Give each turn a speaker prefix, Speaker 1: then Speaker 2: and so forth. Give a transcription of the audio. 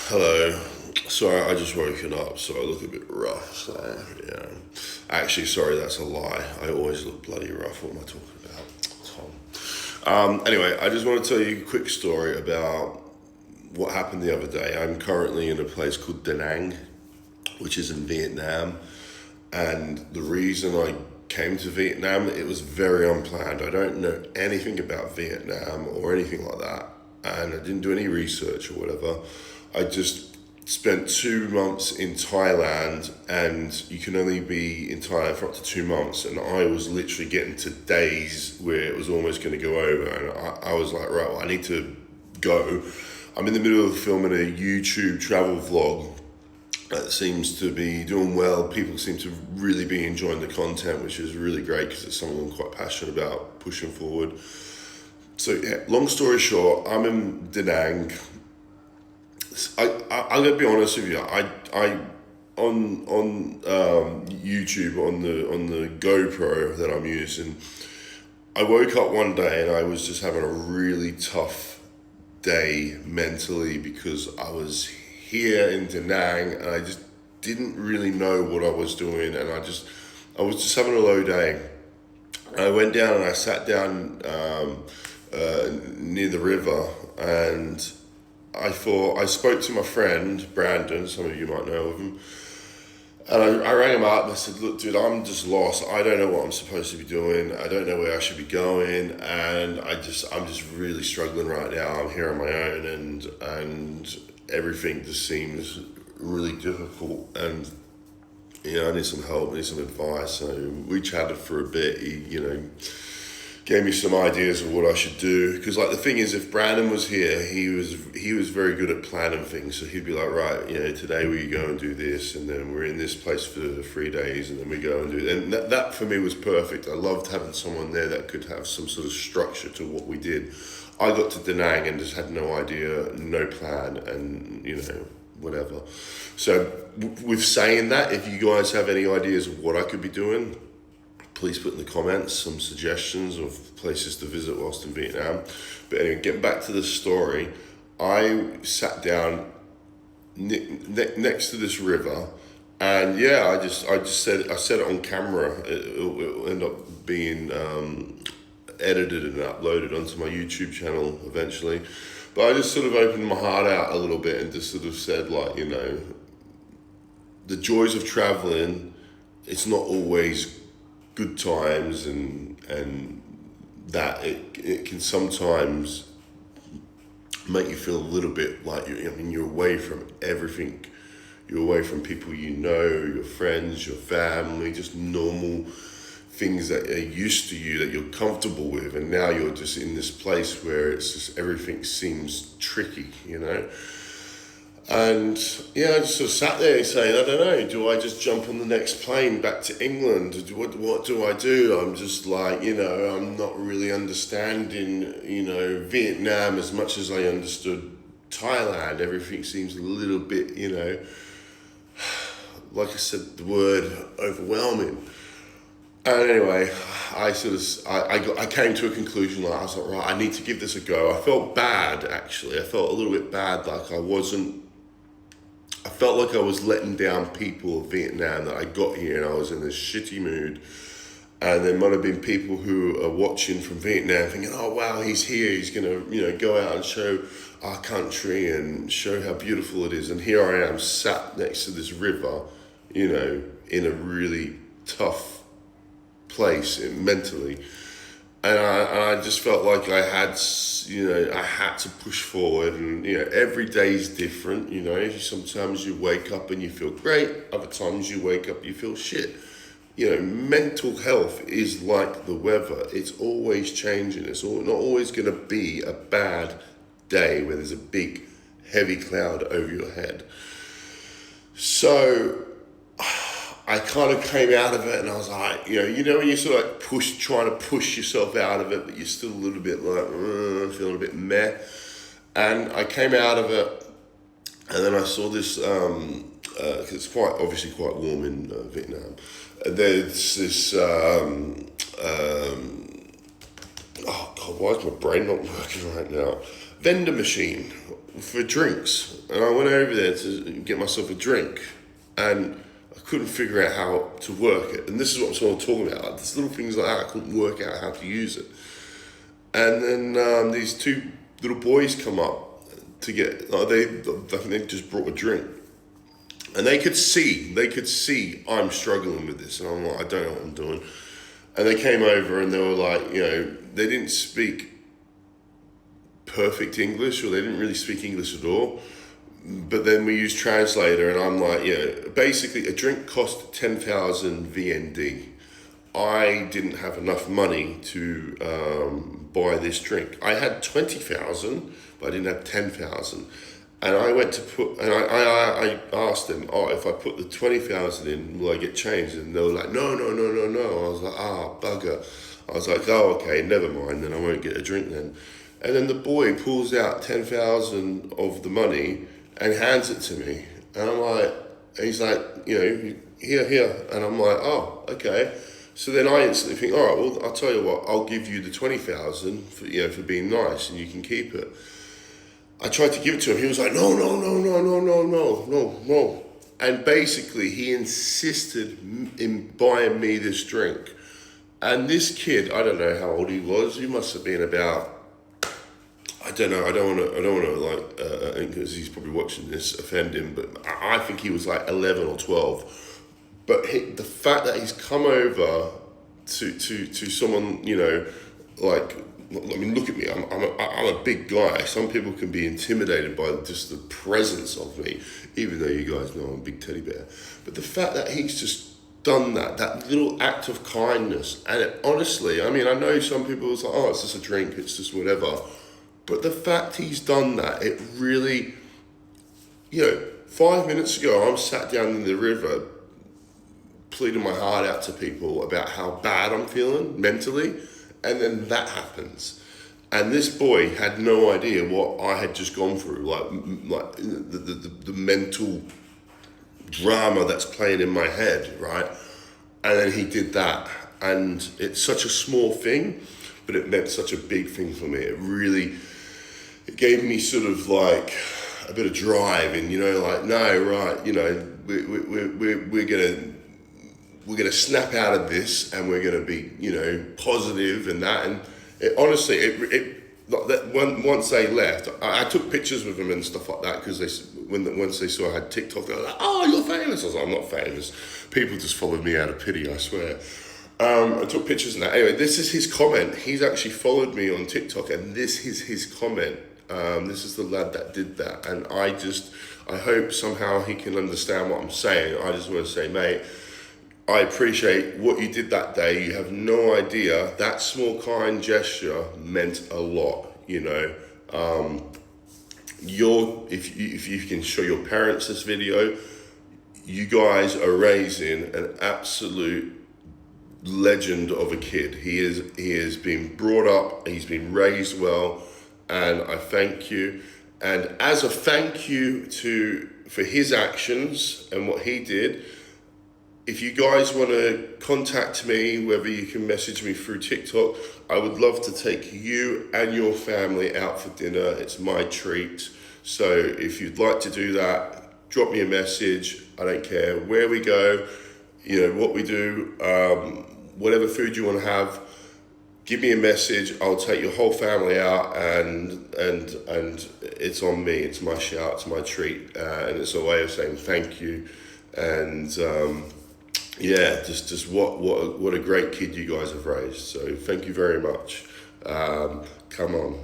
Speaker 1: Hello. Sorry, I just woken up, so I look a bit rough. So yeah, actually, sorry, that's a lie. I always look bloody rough. What am I talking about, Tom? Anyway, I just want to tell you a quick story about what happened the other day. I'm currently in a place called Da Nang, which is in Vietnam, and the reason I came to Vietnam, it was very unplanned. I don't know anything about Vietnam or anything like that, and I didn't do any research or whatever. I just spent 2 months in Thailand, and you can only be in Thailand for up to 2 months. And I was literally getting to days where it was almost going to go over, and I was like, right, well, I need to go. I'm in the middle of filming a YouTube travel vlog that seems to be doing well. People seem to really be enjoying the content, which is really great because it's something I'm quite passionate about pushing forward. So yeah, long story short, I'm in Da Nang. I'm gonna be honest with you. I on YouTube on the GoPro that I'm using. I woke up one day and I was just having a really tough day mentally because I was here in Da Nang and I just didn't really know what I was doing, and I was just having a low day. I went down and I sat down near the river, and I spoke to my friend Brandon. Some of you might know of him. And I rang him up and I said, look, dude, I'm just lost. I don't know what I'm supposed to be doing. I don't know where I should be going. And I'm just really struggling right now. I'm here on my own, and everything just seems really difficult. And, I need some help, I need some advice. So we chatted for a bit. He gave me some ideas of what I should do. Because like the thing is, if Brandon was here, he was very good at planning things. So he'd be like, right, today we go and do this, and then we're in this place for 3 days, and then we go and do. And that for me was perfect. I loved having someone there that could have some sort of structure to what we did. I got to Da Nang and just had no idea, no plan, and whatever. So with saying that, if you guys have any ideas of what I could be doing, please put in the comments some suggestions of places to visit whilst in Vietnam. But anyway, getting back to the story, I sat down next to this river, and yeah, I said it on camera. It'll end up being edited and uploaded onto my YouTube channel eventually. But I just sort of opened my heart out a little bit and just sort of said, like, the joys of traveling. It's not always good times, and that it can sometimes make you feel a little bit like you're away from everything. You're away from people your friends, your family, just normal things that are used to you, that you're comfortable with, and now you're just in this place where it's just everything seems tricky, And yeah, I just sort of sat there saying, I don't know, do I just jump on the next plane back to England? What do I do? I'm just like, I'm not really understanding, Vietnam as much as I understood Thailand. Everything seems a little bit, like I said, the word overwhelming. And anyway, I came to a conclusion. Like I was like, right, I need to give this a go. I felt bad, actually. I felt a little bit bad, like I felt like I was letting down people of Vietnam, that I got here and I was in this shitty mood. And there might have been people who are watching from Vietnam thinking, oh wow, he's here, he's gonna, go out and show our country and show how beautiful it is. And here I am sat next to this river, in a really tough place mentally. And I just felt like I had to push forward, and every day is different. Sometimes you wake up and you feel great, other times you wake up and you feel shit. Mental health is like the weather; it's always changing. It's not always going to be a bad day where there's a big, heavy cloud over your head. So I kind of came out of it, and I was like, when you sort of like trying to push yourself out of it, but you're still a little bit like, feeling a bit meh. And I came out of it, and then I saw this, cause it's obviously quite warm in Vietnam. There's this, oh God, why is my brain not working right now? vendor machine for drinks, and I went over there to get myself a drink, and I couldn't figure out how to work it. And this is what I'm sort of talking about, like these little things like that. I couldn't work out how to use it. And then these two little boys come up to get, I think they just brought a drink. And they could see I'm struggling with this. And I'm like, I don't know what I'm doing. And they came over and they were like, they didn't speak perfect English, or they didn't really speak English at all. But then we used translator, and I'm like, basically a drink cost 10,000 VND. I didn't have enough money to buy this drink. I had 20,000, but I didn't have 10,000. And I went to put, and I asked them, if I put the 20,000 in, will I get changed? And they were like, no. I was like, bugger. I was like, oh, okay, never mind, then I won't get a drink then. And then the boy pulls out 10,000 of the money and hands it to me. And I'm like, and he's like, here. And I'm like, oh, okay. So then I instantly think, all right, well, I'll tell you what, I'll give you the 20,000 for being nice, and you can keep it. I tried to give it to him. He was like, no. And basically, he insisted in buying me this drink. And this kid, I don't know how old he was. He must have been about, I don't know. I don't want to because he's probably watching this, offend him. But I think he was like 11 or 12. But the fact that he's come over to someone, look at me. I'm a big guy. Some people can be intimidated by just the presence of me, even though you guys know I'm a big teddy bear. But the fact that he's just done that little act of kindness, and honestly, I know some people was like, oh, it's just a drink, it's just whatever. But the fact he's done that, it really, 5 minutes ago, I'm sat down in the river, pleading my heart out to people about how bad I'm feeling mentally, and then that happens. And this boy had no idea what I had just gone through, like the mental drama that's playing in my head, right? And then he did that, and it's such a small thing, but it meant such a big thing for me. It gave me sort of like a bit of drive, and we're gonna snap out of this, and we're gonna be positive and that. And once they left, I took pictures with them and stuff like that, because once they saw I had TikTok, they were like, oh, you're famous. I was like, I'm not famous. People just followed me out of pity, I swear. I took pictures and that. Anyway, this is his comment. He's actually followed me on TikTok, and this is his comment. This is the lad that did that, and I hope somehow he can understand what I'm saying. I just want to say, mate, I appreciate what you did that day. You have no idea. That small kind gesture meant a lot, if you can show your parents this video, you guys are raising an absolute legend of a kid. He has been brought up, he's been raised well, and I thank you. And as a thank you for his actions and what he did, if you guys want to contact me, whether you can message me through TikTok, I would love to take you and your family out for dinner. It's my treat. So if you'd like to do that, drop me a message. I don't care where we go, what we do, whatever food you want to have, give me a message. I'll take your whole family out, and it's on me. It's my shout. It's my treat, and it's a way of saying thank you. And just what a great kid you guys have raised. So thank you very much. Come on.